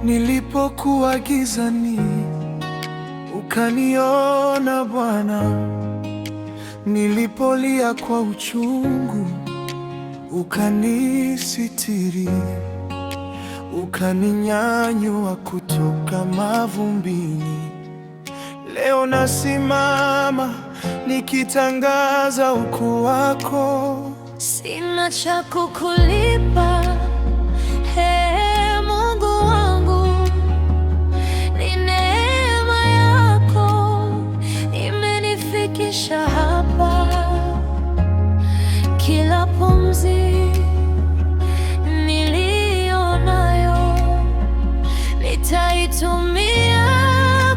Nilipokuwa gizani, ukaniona Bwana. Nilipolia kwa uchungu, ukanisitiri. Ukaninyanyua kutoka mavumbini. Leo nasimama nikitangaza ukuu wako. Sina cha kukulipa, Mungu wangu, ni neema yako imenifikisha hapa. Kila pumzi niliyo nayo nitaitumia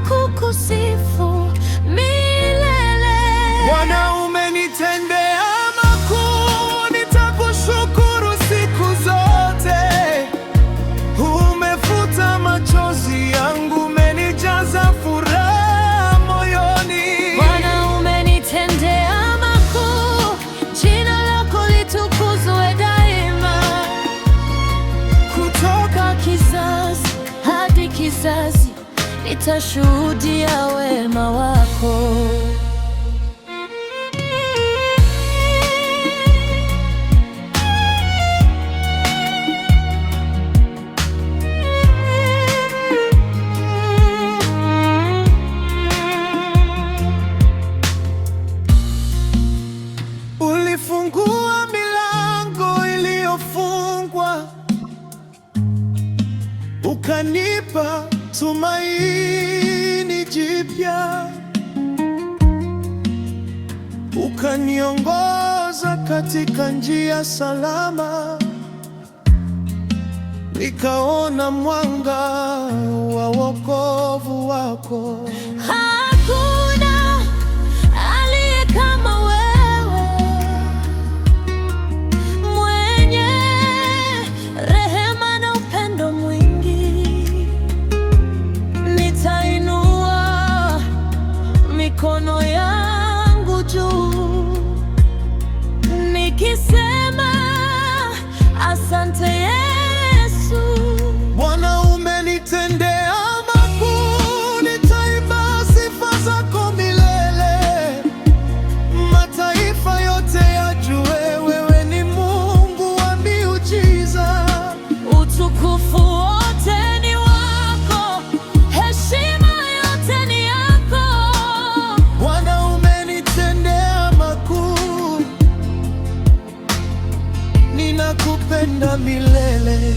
kukusifu milele. Bwana, umenitendea makuu, nitakushukuru siku zote. Umefuta machozi yangu, umenijaza furaha moyoni. Bwana, umenitendea makuu, jina lako litukuzwe daima. Kutoka kizazi hadi kizazi nitashuhudia wema wako. Ulifungua milango iliyofungwa, ukanipa tumaini jipya. Ukaniongoza katika njia salama, nikaona mwanga wa wokovu wako. Hakuna aliye kama wewe, mwenye rehema na upendo mwingi. Nitainua mikono yangu juu nikisema asante Yesu. Bwana, umenitendea makuu, nitaimba sifa zako milele. Mataifa yote yajue wewe ni Mungu wa miujiza. Utukufu wote ni wako, heshima yote ni yako. Bwana, umenitendea makuu, ninakupenda milele.